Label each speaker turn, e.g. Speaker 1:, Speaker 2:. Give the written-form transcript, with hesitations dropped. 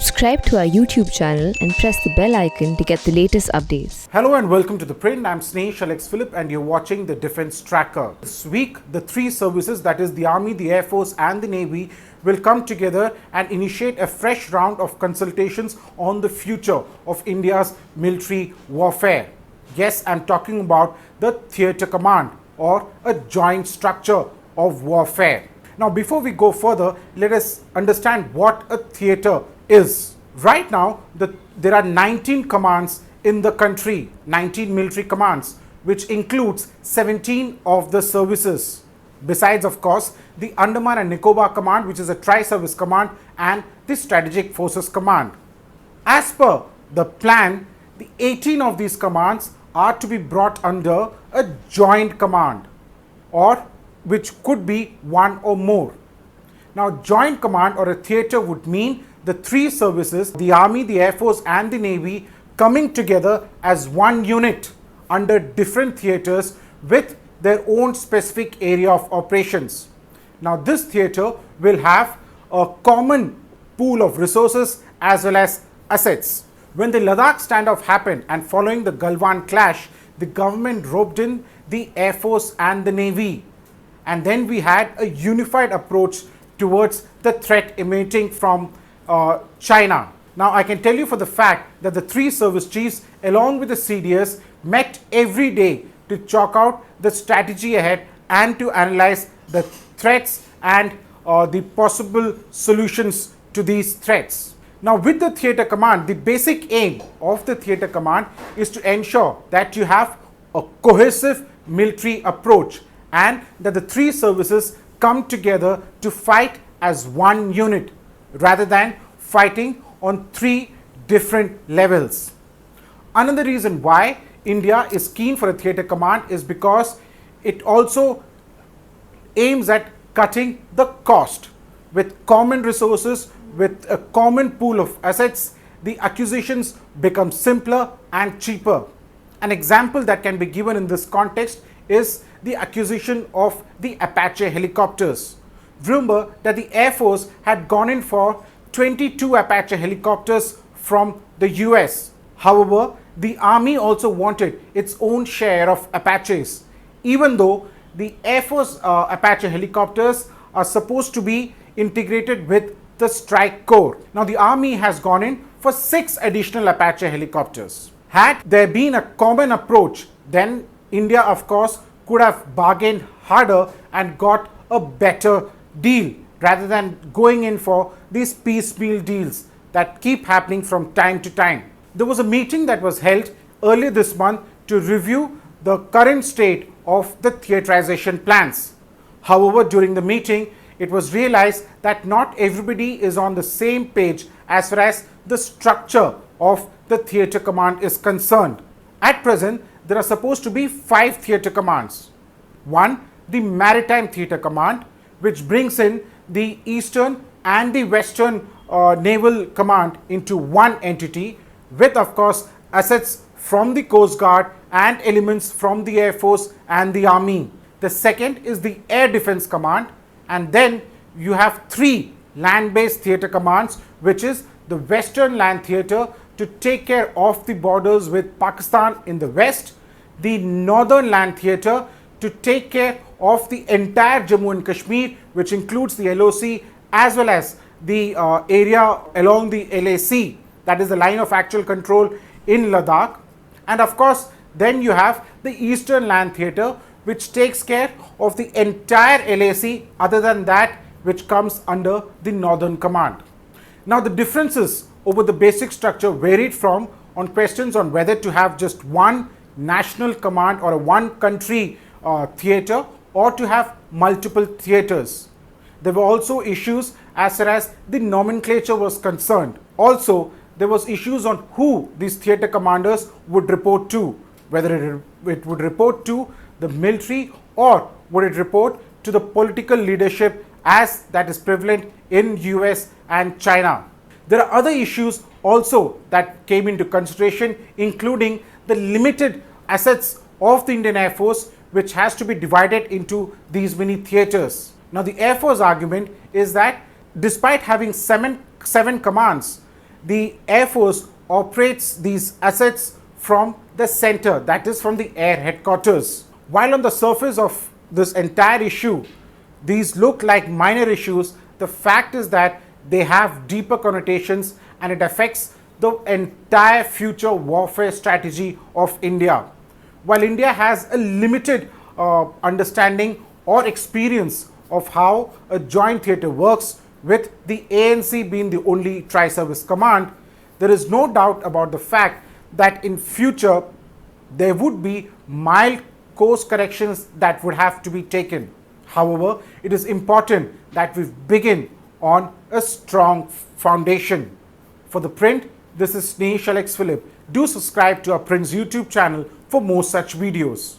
Speaker 1: Subscribe to our YouTube channel and press the bell icon to get the latest updates.
Speaker 2: Hello and welcome to ThePrint. I'm Snehesh Alex Philip and you're watching the Defense Tracker. This week, the three services, that is the Army, the Air Force and the Navy, will come together and initiate a fresh round of consultations on the future of India's military warfare. Yes, I'm talking about the Theatre Command, or a joint structure of warfare. Now, before we go further, let us understand what a theatre is. Right now, there are 19 commands in the country, 19 military commands, which includes 17 of the services. Besides, of course, the Andaman and Nicobar Command, which is a tri-service command, and the Strategic Forces Command. As per the plan, the 18 of these commands are to be brought under a joint command, or which could be one or more. Now, joint command or a theatre would mean the three services, the Army, the Air Force and the Navy, coming together as one unit under different theatres with their own specific area of operations. Now, this theatre will have a common pool of resources as well as assets. When the Ladakh standoff happened and following the Galwan clash, the government roped in the Air Force and the Navy. And then we had a unified approach towards the threat emanating from China. Now, I can tell you for the fact that the three service chiefs along with the CDS met every day to chalk out the strategy ahead and to analyze the threats and the possible solutions to these threats. Now, with the Theatre Command, the basic aim of the Theatre Command is to ensure that you have a cohesive military approach and that the three services come together to fight as one unit rather than fighting on three different levels. Another reason why India is keen for a Theatre Command is because it also aims at cutting the cost. With common resources, with a common pool of assets, the acquisitions become simpler and cheaper. An example that can be given in this context is the acquisition of the Apache helicopters. Remember that the Air Force had gone in for 22 Apache helicopters from the US. However, the Army also wanted its own share of Apaches, even though the Air Force Apache helicopters are supposed to be integrated with the Strike Corps. Now, the Army has gone in for 6 additional Apache helicopters. Had there been a common approach, then India, of course, could have bargained harder and got a better deal rather than going in for these piecemeal deals that keep happening from time to time. There was a meeting that was held earlier this month to review the current state of the theatrization plans. However, during the meeting, it was realized that not everybody is on the same page as far as the structure of the Theatre Command is concerned. At present, there are supposed to be 5 theatre commands. One, the Maritime Theatre Command, which brings in the Eastern and the Western Naval Command into one entity with, of course, assets from the Coast Guard and elements from the Air Force and the Army. The second is the Air Defense Command, and then you have 3 land-based theatre commands, which is the Western Land Theatre to take care of the borders with Pakistan in the west, the Northern Land Theatre to take care of the entire Jammu and Kashmir, which includes the LOC as well as the area along the LAC, that is the line of actual control in Ladakh. And of course, then you have the Eastern Land Theatre, which takes care of the entire LAC, other than that which comes under the Northern Command. Now, the differences over the basic structure varied from on questions on whether to have just one national command or a one country theatre or to have multiple theatres. There were also issues as far as the nomenclature was concerned. Also, there was issues on who these theatre commanders would report to, whether it would report to the military or would it report to the political leadership as that is prevalent in US and China. There are other issues also that came into consideration, including the limited assets of the Indian Air Force, which has to be divided into these many theatres. Now, the Air Force argument is that despite having seven commands, the Air Force operates these assets from the center, that is from the air headquarters. While on the surface of this entire issue, these look like minor issues, the fact is that they have deeper connotations and it affects the entire future warfare strategy of India. While India has a limited understanding or experience of how a joint theatre works, with the ANC being the only tri-service command, there is no doubt about the fact that in future there would be mild course corrections that would have to be taken. However, it is important that we begin on a strong foundation. For The Print, this is Snehesh Alex Philip. Do subscribe to our Print's YouTube channel for more such videos.